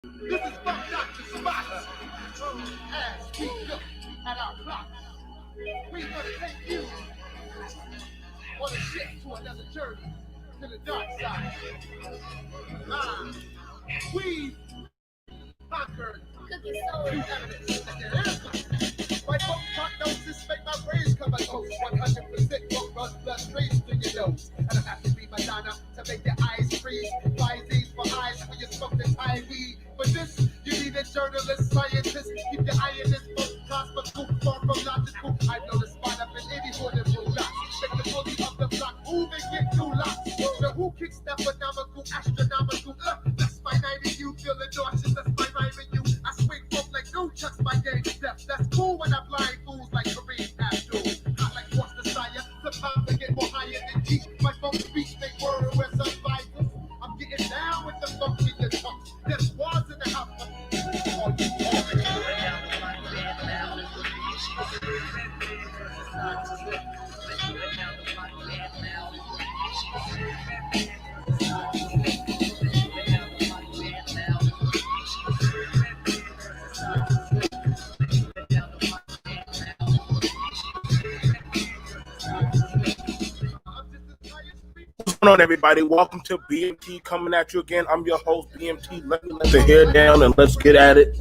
This is Funk Dr. Spots. As we look at our clocks, we're gonna take you on a ship to another journey to the dark side. We conquered two evidence that there is none. My folk prognosis make my brains come a ghost. 100% folk blood straight to your nose. And I have to be Madonna to make your eyes freeze. Flies these for eyes when you smoke this high weed. For this, you need a journalist, scientist. Keep your eye in this book, cosmical, far from logical. I know the spot up in any more than blue dots. Make the body of the block move and get two locks. So who kicks that phenomenal, astronomical? That's my night and you feel the nauseous. That's my rhyme and you. I swing folk like no chucks my game steps. That's cool when I blind fools like Kareem Abdul. Hot like Foster Sire. Sometimes I get more higher than deep. My folks speech make word where survivors. I'm getting down with the funk in your tongue. There's wars in the house. Oh, What's going on, everybody? Welcome to BMT coming at you again. I'm your host, BMT. Let the hair down and let's get at it.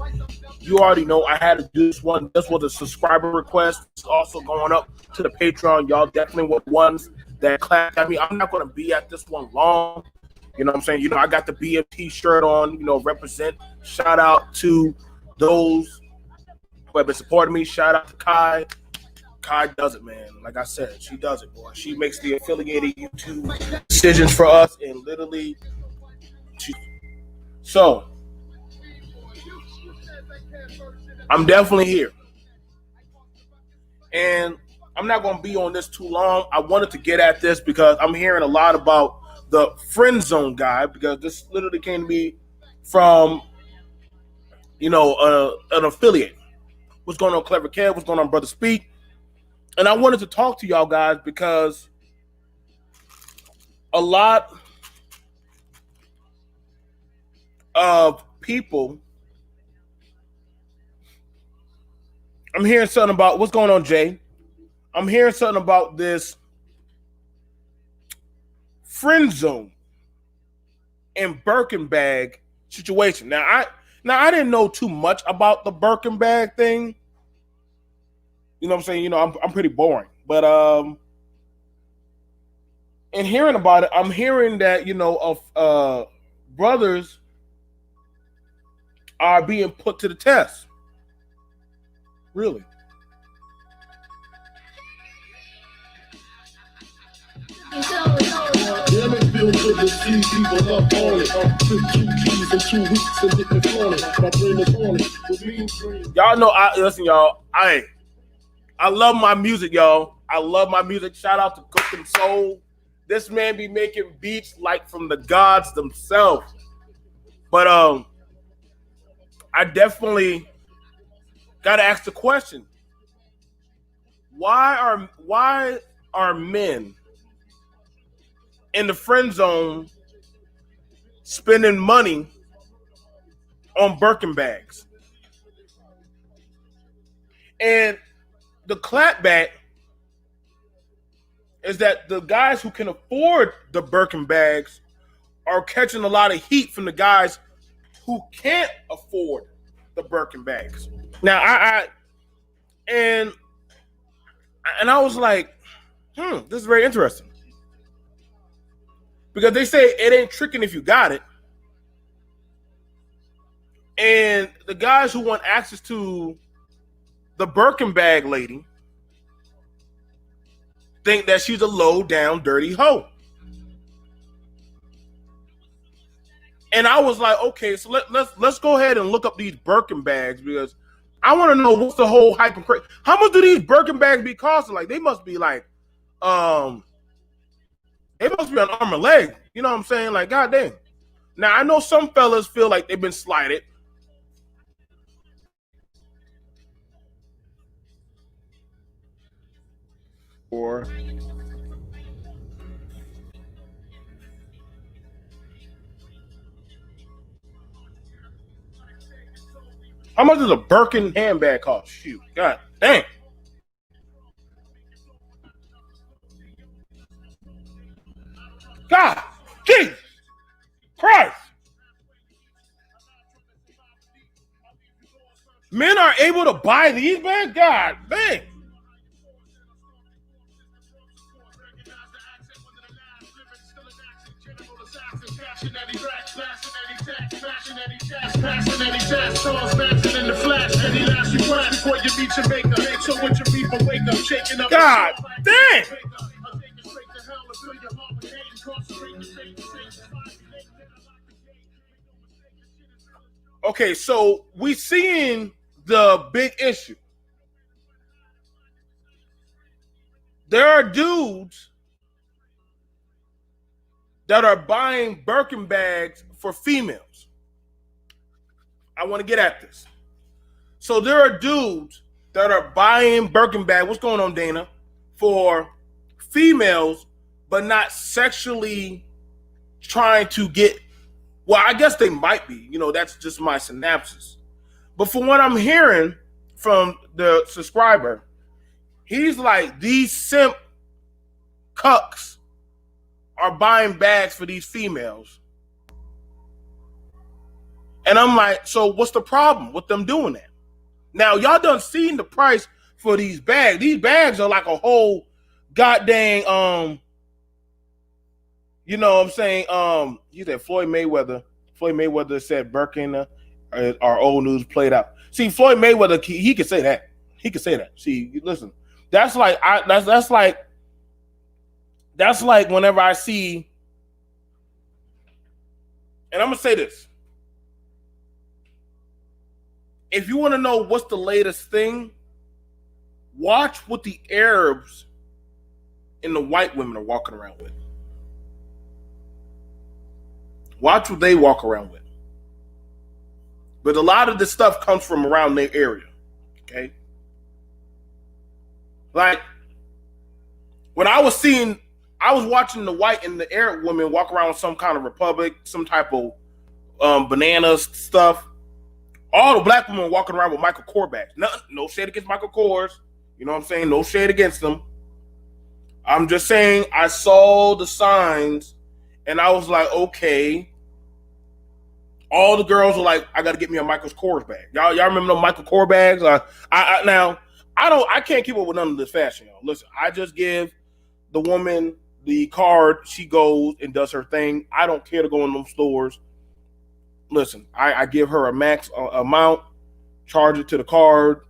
You already know I had to do this one. This was a subscriber request. It's also going up to the Patreon. Y'all definitely were ones that clapped at me. I'm not going to be at this one long. You know what I'm saying? You know, I got the BMT shirt on, you know, represent. Shout out to those who have been supporting me. Shout out to Kai. Kai does it, man. Like I said, she does it, boy. She makes the affiliated YouTube decisions for us, and literally, so I'm definitely here, and I'm not going to be on this too long. I wanted to get at this because I'm hearing a lot about the Friendzone guy, because this literally came to me from, you know, an affiliate. What's going on, Clever Kev? What's going on, Brother Speak? And I wanted to talk to y'all guys because a lot of people, I'm hearing something about, what's going on, Jay? I'm hearing something about this Friendzone and Burkin bag situation. Now I didn't know too much about the Burkin bag thing. You know what I'm saying? You know, I'm pretty boring. But in hearing about it, I'm hearing that, you know, of brothers are being put to the test. Really. Damn, it feels good to see people up on it. Took 2 keys in 2 weeks and didn't flaunt it. My brain is on it. With mean dreams. Y'all know, listen, y'all. I love my music, y'all. I love my music. Shout out to Cooking Soul. This man be making beats like from the gods themselves. But I definitely gotta ask the question: why are men in the friend zone spending money on Birkin bags? And the clapback is that the guys who can afford the Birkin bags are catching a lot of heat from the guys who can't afford the Birkin bags. Now, I was like, this is very interesting. Because they say it ain't tricking if you got it. And the guys who want access to the Birkin bag lady think that she's a low down dirty hoe. And I was like, okay, so let's go ahead and look up these Birkin bags, because I want to know what's the whole hype and crazy. How much do these Birkin bags be costing? Like, they must be like, they must be an arm and leg. You know what I'm saying? Like, goddamn. Now, I know some fellas feel like they've been slighted. Or How much does a Burkin handbag cost? Shoot, god dang. God, Jesus Christ. Men are able to buy these bags? God dang. God dang. Okay, so we seeing the big issue. There are dudes that are buying Birkin bags for females. I want to get at this. So there are dudes that are buying Birkin bags. What's going on, Dana? For females, but not sexually trying to get. Well, I guess they might be. You know, that's just my synopsis. But from what I'm hearing from the subscriber, he's like, these simp cucks are buying bags for these females. And I'm like, so what's the problem with them doing that? Now, y'all done seen the price for these bags. These bags are like a whole goddamn, you know what I'm saying? You said Floyd Mayweather. Floyd Mayweather said Burkin, our old news played out. See, Floyd Mayweather, he can say that. He can say that. See, listen, that's like whenever I see, and I'm gonna say this. If you want to know what's the latest thing, watch what the Arabs and the white women are walking around with. Watch what they walk around with. But a lot of this stuff comes from around their area. Okay? Like, when I was watching the white and the Arab women walk around with some kind of republic, some type of banana stuff. All the black women walking around with Michael Kors bags. No shade against Michael Kors. You know what I'm saying? No shade against them. I'm just saying I saw the signs and I was like, okay. All the girls were like, I got to get me a Michael Kors bag. Y'all remember those Michael Kors bags? I can't keep up with none of this fashion, y'all. Listen, I just give the woman the card. She goes and does her thing. I don't care to go in them stores. Listen, I give her a max amount, charge it to the card.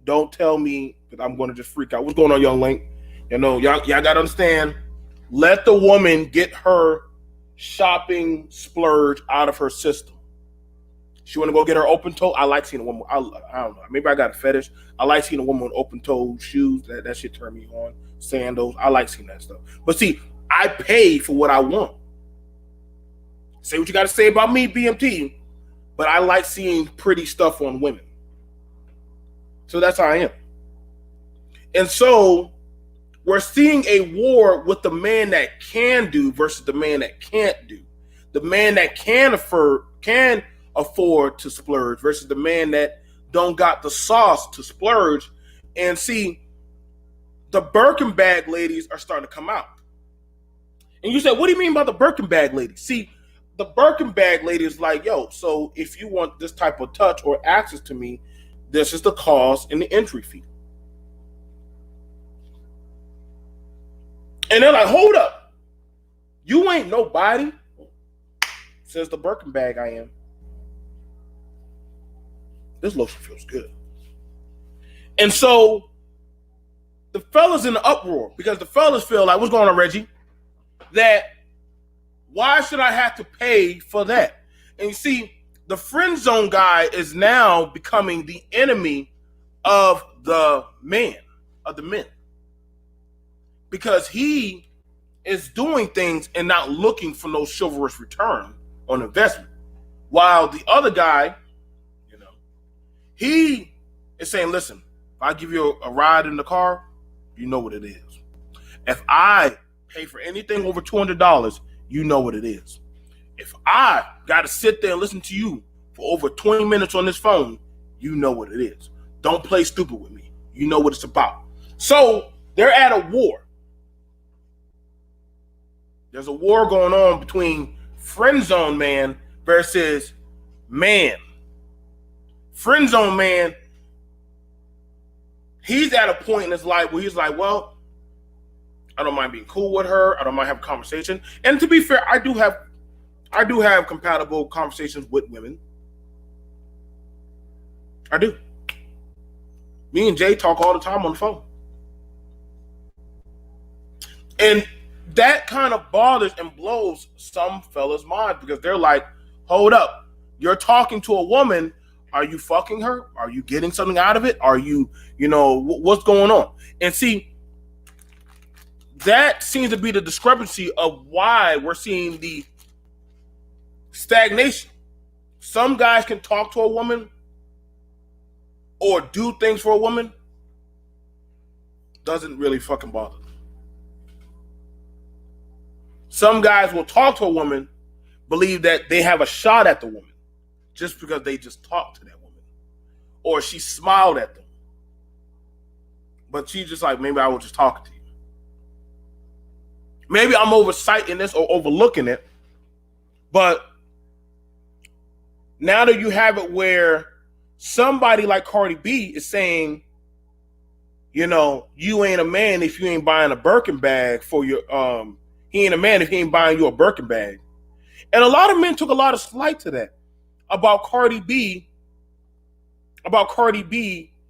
Don't tell me that I'm going to just freak out. What's going on, young Link? You know, y'all got to understand. Let the woman get her shopping splurge out of her system. She want to go get her open toe. I like seeing a woman. I don't know. Maybe I got a fetish. I like seeing a woman with open toe shoes. That shit turn me on. Sandals. I like seeing that stuff. But see, I pay for what I want. Say what you got to say about me, BMT. But I like seeing pretty stuff on women. So that's how I am. And so we're seeing a war with the man that can do versus the man that can't do. The man that can afford to splurge versus the man that don't got the sauce to splurge. And see, the Birkin bag ladies are starting to come out. And you said, what do you mean by the Birkin bag ladies? See, the Birkin bag lady is like, yo, so if you want this type of touch or access to me, this is the cost and the entry fee. And they're like, hold up. You ain't nobody. Says the Birkin bag I am. This lotion feels good. And so the fellas in the uproar, because the fellas feel like, what's going on, Reggie? That why should I have to pay for that? And you see, the Friendzone guy is now becoming the enemy of the men. Because he is doing things and not looking for no chivalrous return on investment. While the other guy, you know, he is saying, listen, if I give you a ride in the car, you know what it is. If I pay for anything over $200, you know what it is. If I got to sit there and listen to you for over 20 minutes on this phone, You know what it is. Don't play stupid with me. You know what it's about. So they're at a war. There's a war going on between Friendzone man versus man. Friendzone man, he's at a point in his life where he's like, well, I don't mind being cool with her. I don't mind having a conversation. And to be fair, I do have compatible conversations with women. I do. Me and Jay talk all the time on the phone. And that kind of bothers and blows some fellas' minds because they're like, hold up. You're talking to a woman. Are you fucking her? Are you getting something out of it? Are you, what's going on? And see, that seems to be the discrepancy of why we're seeing the stagnation. Some guys can talk to a woman or do things for a woman. Doesn't really fucking bother them. Some guys will talk to a woman, believe that they have a shot at the woman just because they just talked to that woman. Or she smiled at them. But she's just like, maybe I was just talking to you. Maybe I'm oversighting this or overlooking it. But now that you have it where somebody like Cardi B is saying, you ain't a man if you ain't buying a Burkin bag for your, he ain't a man if he ain't buying you a Burkin bag. And a lot of men took a lot of slight to that about Cardi B,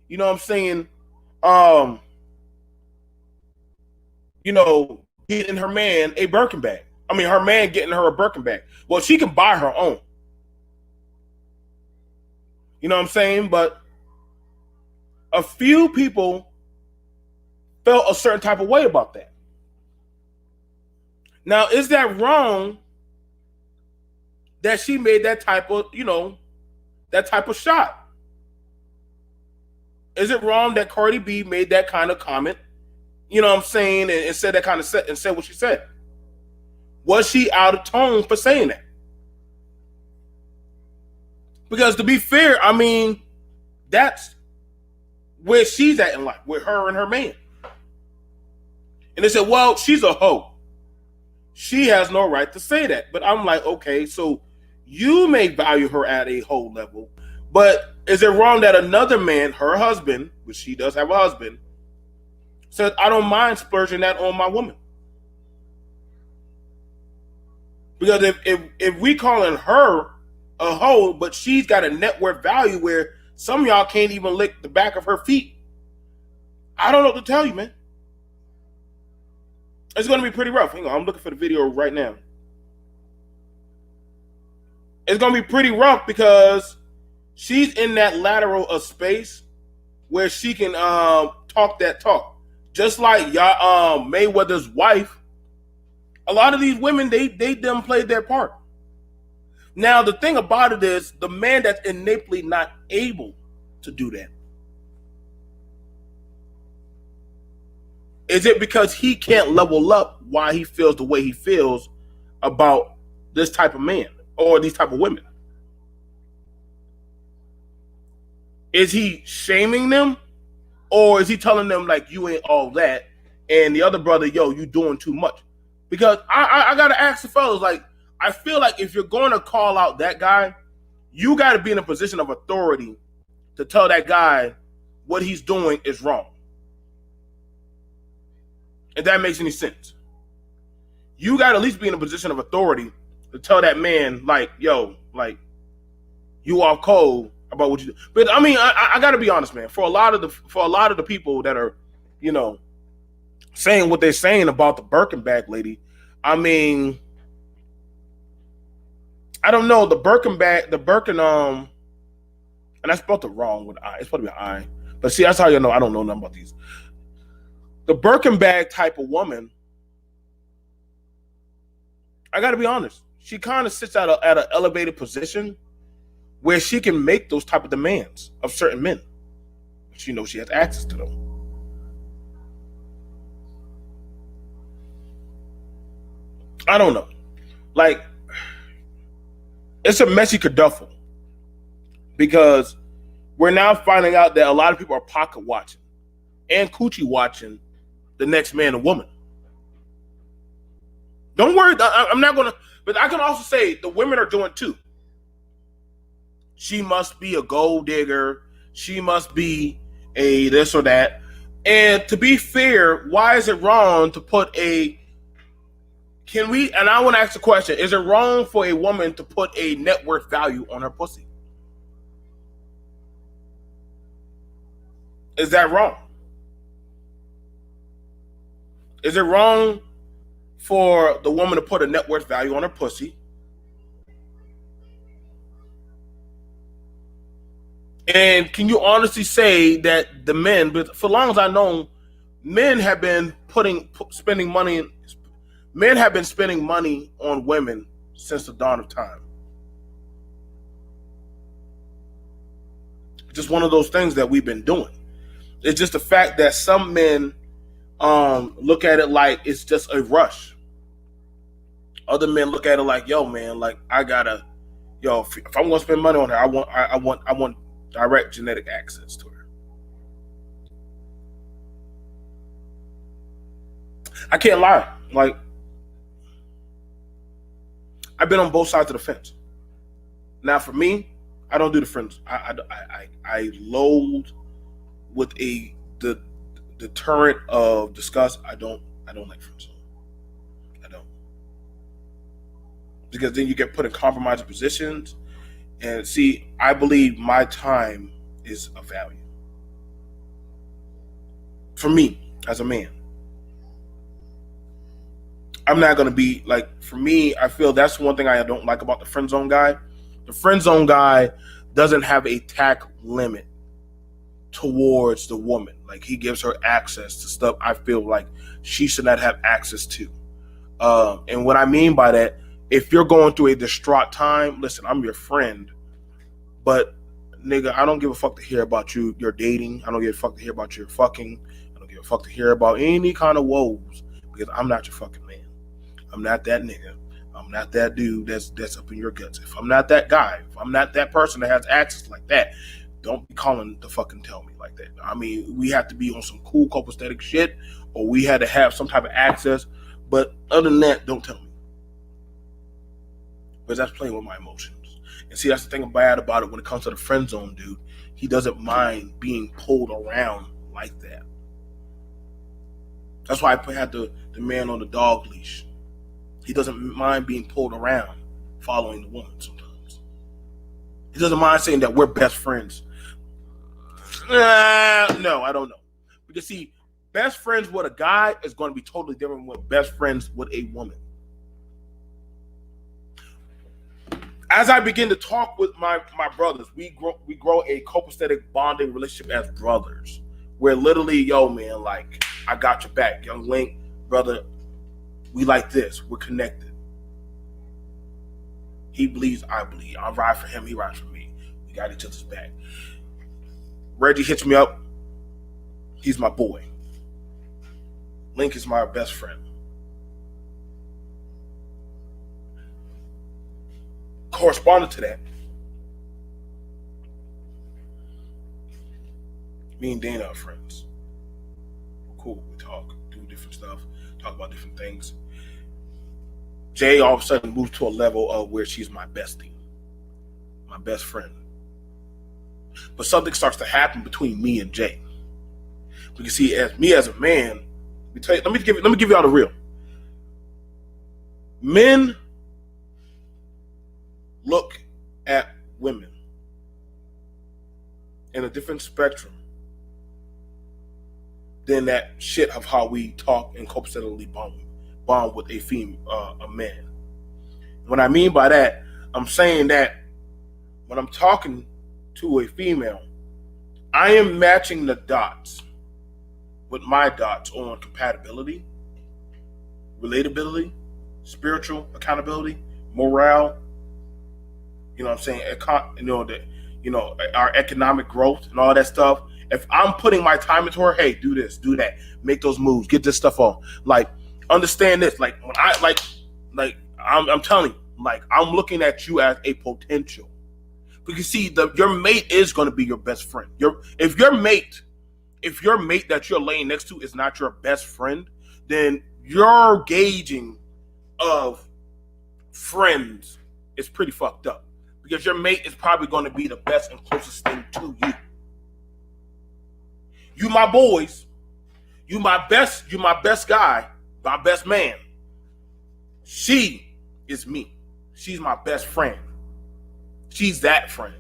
you know what I'm saying? Getting her man a Birkin bag. I mean, her man getting her a Birkin bag. Well, she can buy her own. You know what I'm saying? But a few people felt a certain type of way about that. Now, is that wrong that she made that type of, that type of shot? Is it wrong that Cardi B made that kind of comment? You know what I'm saying? And said that kind of and said what she said. Was she out of tone for saying that? Because to be fair, I mean, that's where she's at in life, with her and her man. And they said, well, she's a hoe. She has no right to say that. But I'm like, okay, so you may value her at a hoe level, but is it wrong that another man, her husband, which she does have a husband, said, I don't mind splurging that on my woman? Because if we calling her a hoe, but she's got a net worth value where some of y'all can't even lick the back of her feet, I don't know what to tell you, man. It's going to be pretty rough. Hang on, I'm looking for the video right now. It's going to be pretty rough because she's in that lateral of space where she can talk that talk. Just like Mayweather's wife, a lot of these women, they done played their part. Now, the thing about it is the man that's innately not able to do that. Is it because he can't level up why he feels the way he feels about this type of man or these type of women? Is he shaming them? Or is he telling them like, you ain't all that, and the other brother, yo, you doing too much? Because I got to ask the fellas, like, I feel like if you're going to call out that guy, you got to be in a position of authority to tell that guy what he's doing is wrong. If that makes any sense. You got to at least be in a position of authority to tell that man, like, yo, like, you are cold about what you do. But I mean, I got to be honest, man. For a lot of the people that are, saying what they're saying about the Birkin bag lady, I mean, I don't know, the Birkin, and I spelled it wrong with I. It's supposed to be an I. But see, that's how you know I don't know nothing about these. The Birkin bag type of woman, I got to be honest, she kind of sits at an elevated position where she can make those type of demands of certain men. She knows she has access to them. I don't know. Like, it's a messy kerfuffle because we're now finding out that a lot of people are pocket watching and coochie watching the next man or woman. Don't worry, I'm not going to, but I can also say the women are doing too. She must be a gold digger. She must be a this or that. And to be fair, why is it wrong to put and I want to ask the question, is it wrong for a woman to put a net worth value on her pussy? Is that wrong? Is it wrong for the woman to put a net worth value on her pussy? And can you honestly say that the men, but for long as I know, men have been spending money on women since the dawn of time. Just one of those things that we've been doing. It's just the fact that some men look at it like it's just a rush. Other men look at it like, yo, man, like if I'm gonna spend money on her, I want direct genetic access to her. I can't lie. Like, I've been on both sides of the fence. Now, for me, I don't do the friends. I loathe with the deterrent of disgust. I don't like friends. I don't, because then you get put in compromising positions. And see, I believe my time is of value for me as a man. I'm not going to be like, for me, I feel that's one thing I don't like about the friend zone guy. The friend zone guy doesn't have a tack limit towards the woman. Like, he gives her access to stuff I feel like she should not have access to. And what I mean by that, if you're going through a distraught time, listen, I'm your friend, but nigga, I don't give a fuck to hear about you're dating. I don't give a fuck to hear about your fucking. I don't give a fuck to hear about any kind of woes, because I'm not your fucking man. I'm not that nigga. I'm not that dude that's up in your guts. If I'm not that guy, if I'm not that person that has access like that, don't be calling to fucking tell me like that. I mean, we have to be on some cool copacetic shit, or we had to have some type of access. But other than that, don't tell me. Because that's playing with my emotions. And see, that's the thing bad about it when it comes to the friend zone dude. He doesn't mind being pulled around like that. That's why I had the man on the dog leash. He doesn't mind being pulled around following the woman sometimes. He doesn't mind saying that we're best friends. No, I don't know. Because see, best friends with a guy is going to be totally different with best friends with a woman. As I begin to talk with my brothers, we grow a copacetic bonding relationship as brothers. Where literally, yo, man, like, I got your back. Young Link, brother, we like this. We're connected. He believes, I believe. I ride for him, he rides for me. We got each other's back. Reggie hits me up. He's my boy. Link is my best friend. Corresponding to that, me and Dana are friends. We're cool. We talk, do different stuff, talk about different things. Jay all of a sudden moved to a level of where she's my bestie, my best friend. But something starts to happen between me and Jay. Because see, as a man, let me give y'all the real. Men look at women in a different spectrum than that shit of how we talk and copacetically bond with a man. What I mean by that, I'm saying that when I'm talking to a female, I am matching the dots with my dots on compatibility, relatability, spiritual accountability, morale. You know what I'm saying? Our economic growth and all that stuff. If I'm putting my time into her, hey, do this, do that, make those moves, get this stuff on. Like, understand this. Like, when I'm telling you, like, I'm looking at you as a potential. Because see, your mate is going to be your best friend. If your mate that you're laying next to is not your best friend, then your gauging of friends is pretty fucked up. Because your mate is probably going to be the best and closest thing to you. You my boys, you my best guy, my best man. She is me. She's my best friend. She's that friend.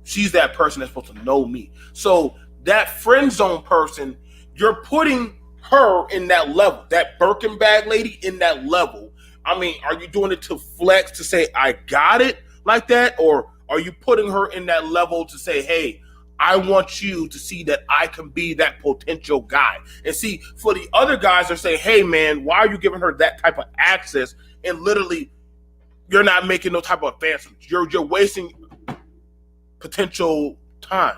She's that person that's supposed to know me. So that friend zone person, you're putting her in that level. That Burkin bag lady in that level. I mean, are you doing it to flex, to say, I got it like that? Or are you putting her in that level to say, hey, I want you to see that I can be that potential guy. And see, for the other guys that say, hey, man, why are you giving her that type of access? And literally, you're not making no type of advancements. You're wasting potential time.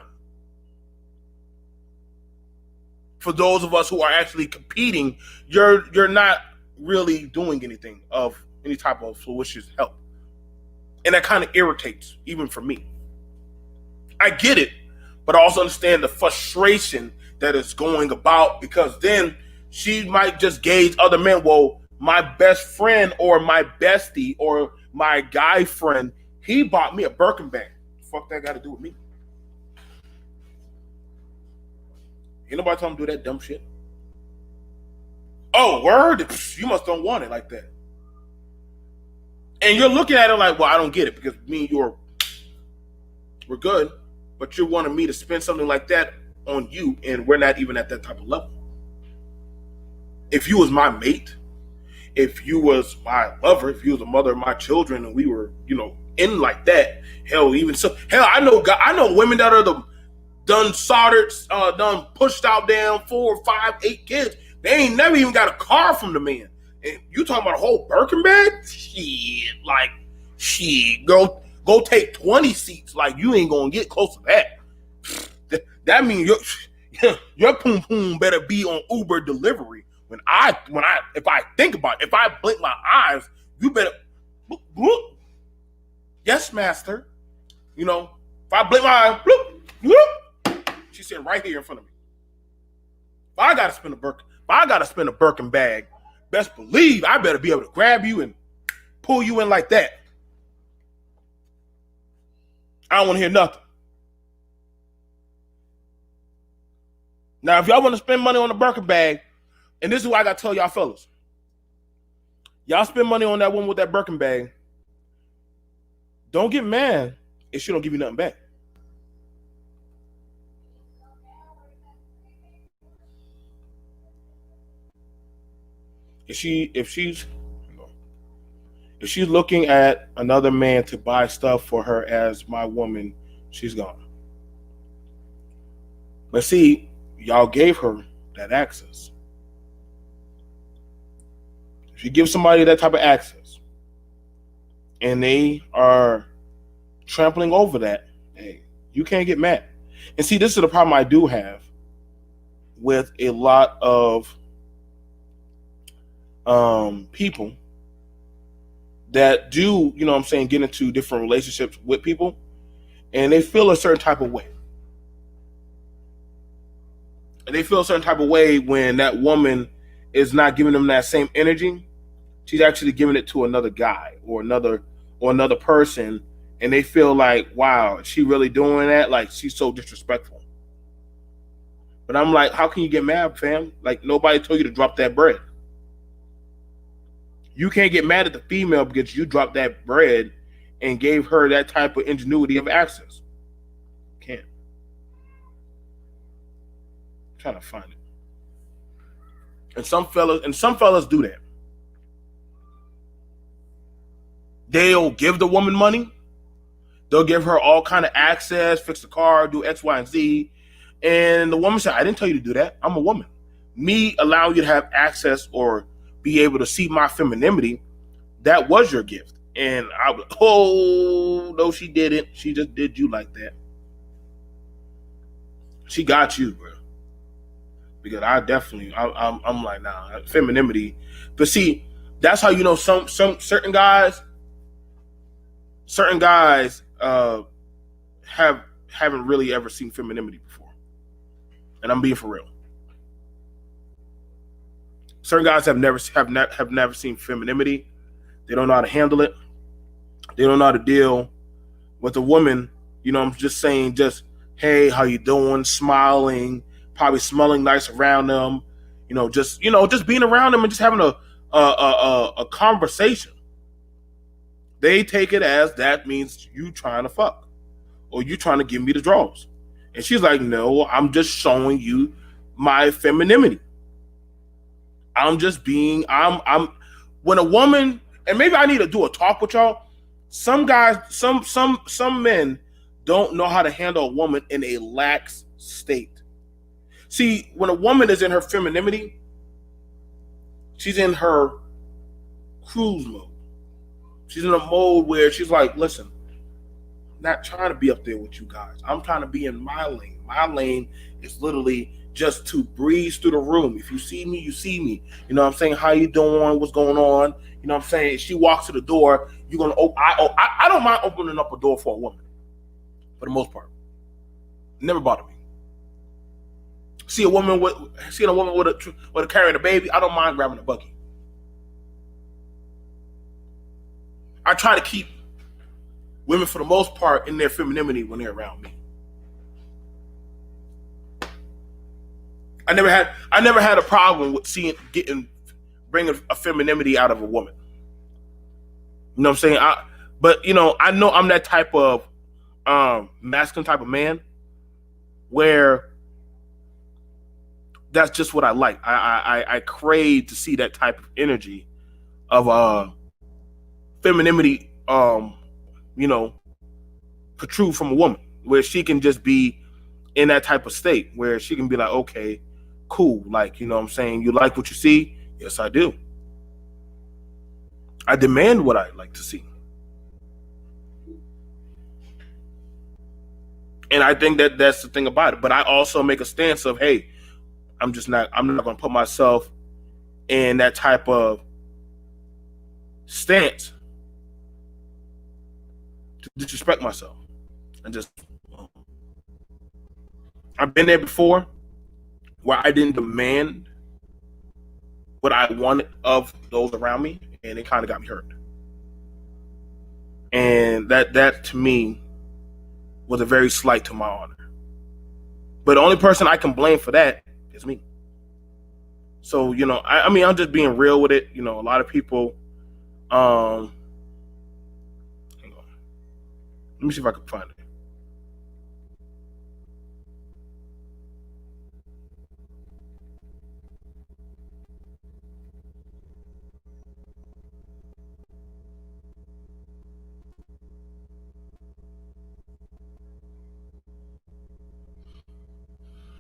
For those of us who are actually competing, you're not really doing anything of any type of fruition help. And that kind of irritates, even for me. I get it, but I also understand the frustration that is going about, because then she might just gauge other men. Well, my best friend or my bestie or my guy friend, he bought me a Burkin bag. Fuck that got to do with me? Ain't nobody tell him to do that dumb shit. Oh, word? You must don't want it like that. And you're looking at it like, well, I don't get it, because me and we're good, but you're wanting me to spend something like that on you, and we're not even at that type of level. If you was my mate, if you was my lover, if you was the mother of my children, and we were, in like that, I know women that are done soldered, done pushed out down 4, 5, 8 kids. They ain't never even got a car from the man. And you talking about a whole Burkin bag? Shit, go take 20 seats. Like, you ain't gonna get close to that. That means your poom poom better be on Uber delivery. If I think about it, if I blink my eyes, you better. Yes, master. If I blink my eyes, she's sitting right here in front of me. If I gotta spend a Burkin bag, best believe I better be able to grab you and pull you in like that. I don't want to hear nothing. Now, if y'all want to spend money on a Burkin bag, and this is what I got to tell y'all fellas. Y'all spend money on that woman with that Burkin bag. Don't get mad if she don't give you nothing back. If she's looking at another man to buy stuff for her as my woman, she's gone. But see, y'all gave her that access. If you give somebody that type of access and they are trampling over that, hey, you can't get mad. And see, this is the problem I do have with a lot of people that do, get into different relationships with people, and they feel a certain type of way. And they feel a certain type of way when that woman is not giving them that same energy. She's actually giving it to another guy or another person, and they feel like, wow, is she really doing that? Like, she's so disrespectful. But I'm like, how can you get mad, fam? Like, nobody told you to drop that bread. You can't get mad at the female because you dropped that bread and gave her that type of ingenuity of access. Can't. I'm trying to find it. And some fellas do that. They'll give the woman money. They'll give her all kind of access, fix the car, do X, Y, and Z. And the woman said, I didn't tell you to do that. I'm a woman. Me allowing you to have access or be able to see my femininity, that was your gift. And I was, oh, no, she didn't. She just did you like that. She got you, bro. Because I'm like, nah, femininity. But see, that's how you know some certain guys uh, haven't really ever seen femininity before, and I'm being for real. Certain guys have never seen femininity. They don't know how to handle it. They don't know how to deal with a woman. I'm just saying, just hey, how you doing? Smiling, probably smelling nice around them. Just being around them and just having a conversation. They take it as that means you trying to fuck or you trying to give me the draws. And she's like, no, I'm just showing you my femininity. I'm when a woman, and maybe I need to do a talk with y'all. Some guys, some men don't know how to handle a woman in a lax state. See, when a woman is in her femininity, she's in her cruise mode. She's in a mode where she's like, listen, I'm not trying to be up there with you guys. I'm trying to be in my lane. My lane is literally just to breeze through the room. If you see me, you see me. You know what I'm saying? How you doing? What's going on? You know what I'm saying? She walks to the door. You're going to I don't mind opening up a door for a woman. For the most part. Never bothered me. See a woman with a carrying a baby, I don't mind grabbing a buggy. I try to keep women, for the most part, in their femininity when they're around me. I never had a problem with bringing a femininity out of a woman. You know what I'm saying? I know I'm that type of masculine type of man where that's just what I like. I crave to see that type of energy of femininity, protrude from a woman, where she can just be in that type of state where she can be like, okay, cool. Like, you know what I'm saying? You like what you see? Yes, I do. I demand what I like to see. And I think that's the thing about it. But I also make a stance of, hey, I'm not going to put myself in that type of stance to disrespect myself. And just, I've been there before where I didn't demand what I wanted of those around me, and it kind of got me hurt. And that to me was a very slight to my honor. But the only person I can blame for that is me. So, I'm just being real with it. A lot of people, hang on. Let me see if I can find it.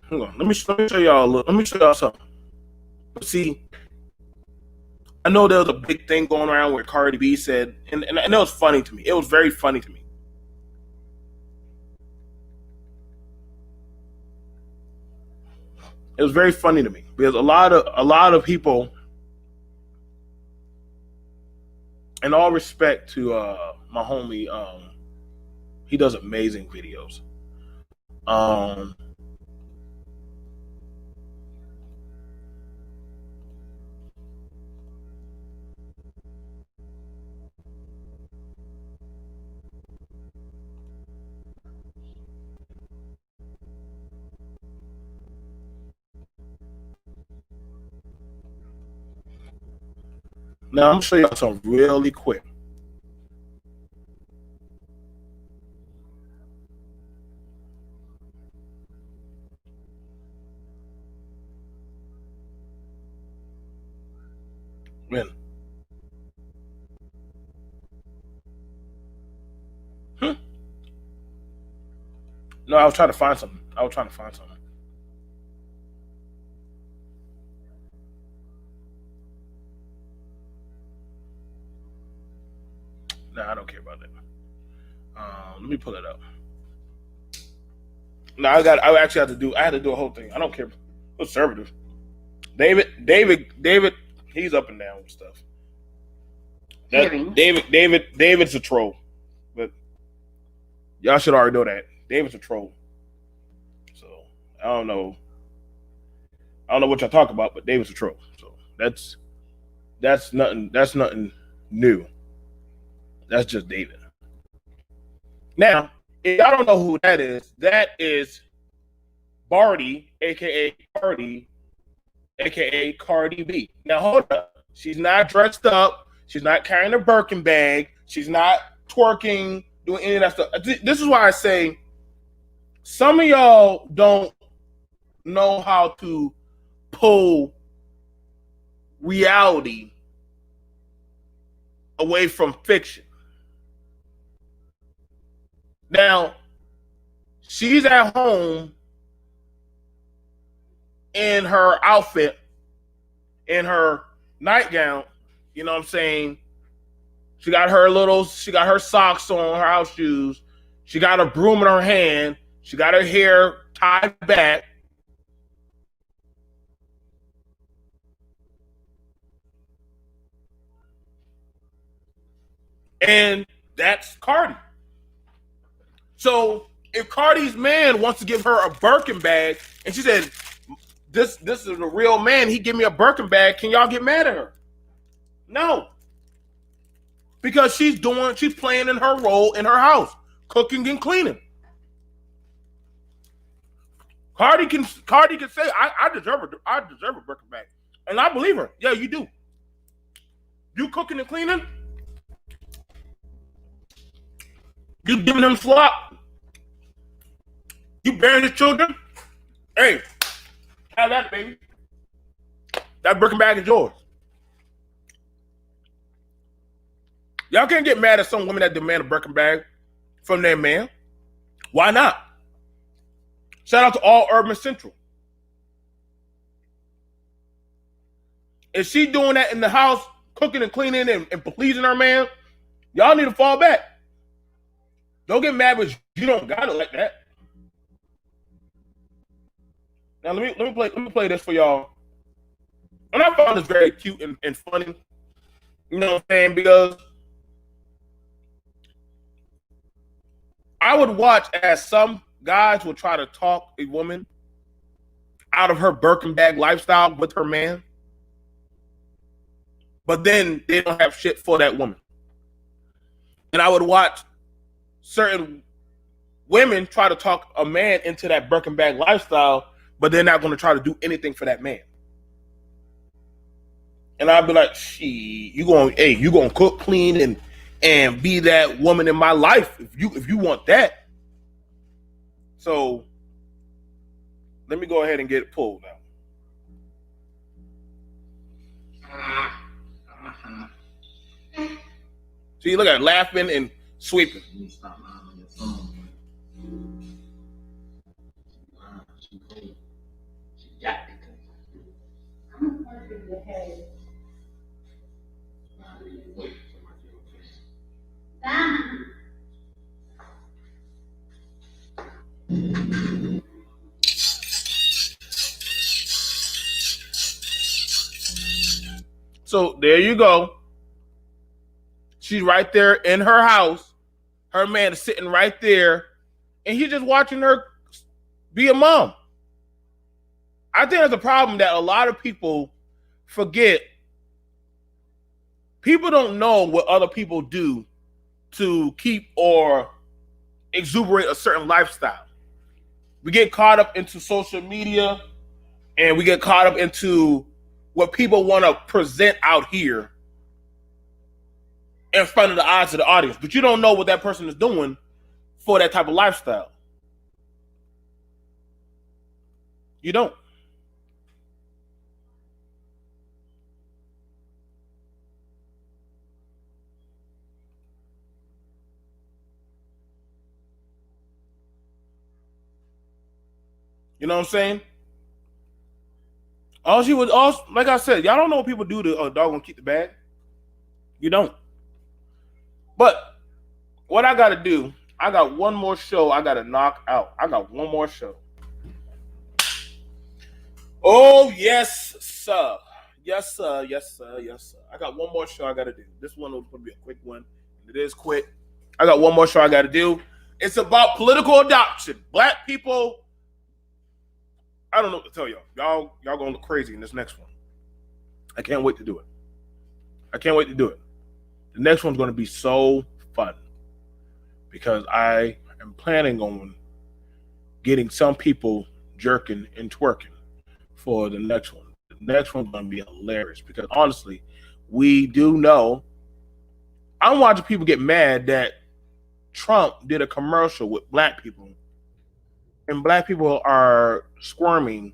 Hang on. Let me show y'all Let me show y'all something. See, I know there was a big thing going around where Cardi B said, and it was funny to me. It was very funny to me. It was very funny to me because a lot of people, in all respect to my homie, he does amazing videos. Now I'm gonna show y'all something really quick. Man. No, I was trying to find something. Nah, I don't care about that. Let me pull it up. No, I actually had to do a whole thing. I don't care. Conservative. David, he's up and down with stuff. David's a troll. But Y'all should already know that. David's a troll. So I don't know. I don't know what y'all talk about, but David's a troll. So that's nothing. That's nothing new. That's just David. Now, if y'all don't know who that is Barty, aka Cardi B. Now hold up. She's not dressed up. She's not carrying a Birkin bag. She's not twerking, doing any of that stuff. This is why I say some of y'all don't know how to pull reality away from fiction. Now, she's at home in her outfit, in her nightgown, you know what I'm saying? She got her socks on, her house shoes. She got a broom in her hand. She got her hair tied back. And that's Cardi. So if Cardi's man wants to give her a Birkin bag, and she said, this is a real man, he give me a Birkin bag, can y'all get mad at her? No. Because she's playing in her role in her house, cooking and cleaning. Cardi can say, I deserve a Birkin bag. And I believe her. Yeah, you do. You cooking and cleaning? You giving him slop? You bearing his children? Hey, have that, baby. That Birkin bag is yours. Y'all can't get mad at some women that demand a Birkin bag from their man. Why not? Shout out to all Urban Central. If she doing that in the house, cooking and cleaning and pleasing her man, y'all need to fall back. Don't get mad because you don't got it like that. Now let me play this for y'all. And I found this very cute and funny. You know what I'm saying? Because I would watch as some guys would try to talk a woman out of her Birkin bag lifestyle with her man. But then they don't have shit for that woman. And I would watch certain women try to talk a man into that Birkin bag lifestyle, but they're not going to try to do anything for that man. And I'd be like, you gonna cook, clean, and be that woman in my life if you want that. So let me go ahead and get it pulled now. See, look at it, laughing and sweeping. So there you go. She's right there in her house. Her man is sitting right there, and he's just watching her be a mom. I think that's a problem that a lot of people forget. People don't know what other people do to keep or exuberate a certain lifestyle. We get caught up into social media, and we get caught up into what people want to present out here in front of the eyes of the audience. But you don't know what that person is doing for that type of lifestyle. You don't. You know what I'm saying? Like I said, y'all don't know what people do to a dog gonna keep the bag. You don't. But what I gotta do, I got one more show I gotta knock out. I got one more show. Oh, yes, sir. Yes, sir. Yes, sir. Yes, sir. I got one more show I gotta do. This one will be a quick one. It is quick. I got one more show I gotta do. It's about political adoption. Black people, I don't know what to tell y'all. Y'all gonna look crazy in this next one. I can't wait to do it. I can't wait to do it. The next one's gonna be so fun because I am planning on getting some people jerking and twerking for the next one. The next one's gonna be hilarious because honestly, we do know. I'm watching people get mad that Trump did a commercial with black people, and black people are squirming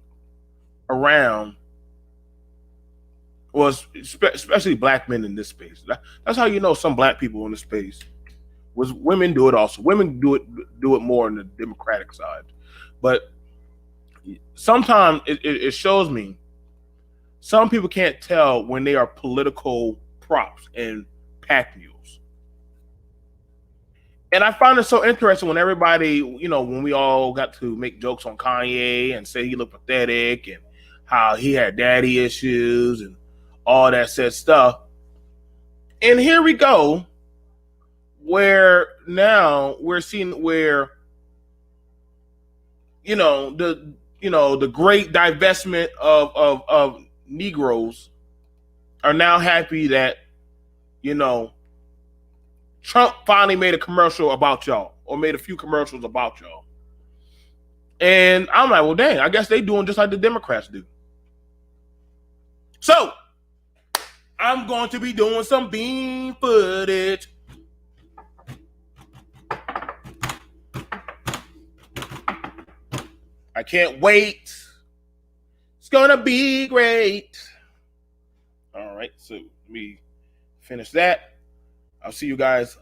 around. Well, especially black men in this space. That's how you know some black people in this space. Was women do it also? Women do it more on the Democratic side, but sometimes it shows me some people can't tell when they are political props and pack mules. And I find it so interesting when everybody, when we all got to make jokes on Kanye and say he looked pathetic and how he had daddy issues and all that said stuff. And here we go, where now we're seeing where, the great divestment of Negroes are now happy that, Trump finally made a commercial about y'all or made a few commercials about y'all. And I'm like, well, dang, I guess they doing just like the Democrats do. So I'm going to be doing some bean footage. I can't wait. It's going to be great. All right, so let me finish that. I'll see you guys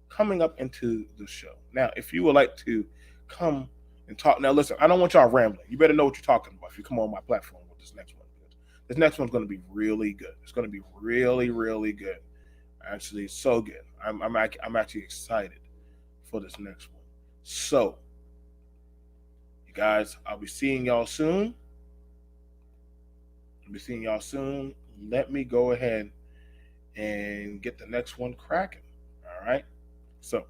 coming up into the show. Now, if you would like to come and talk. Now, listen, I don't want y'all rambling. You better know what you're talking about if you come on my platform with this next one. This next one's going to be really good. It's going to be really, really good. Actually, so good. I'm actually excited for this next one. So, you guys, I'll be seeing y'all soon. Let me go ahead and get the next one cracking. All right. So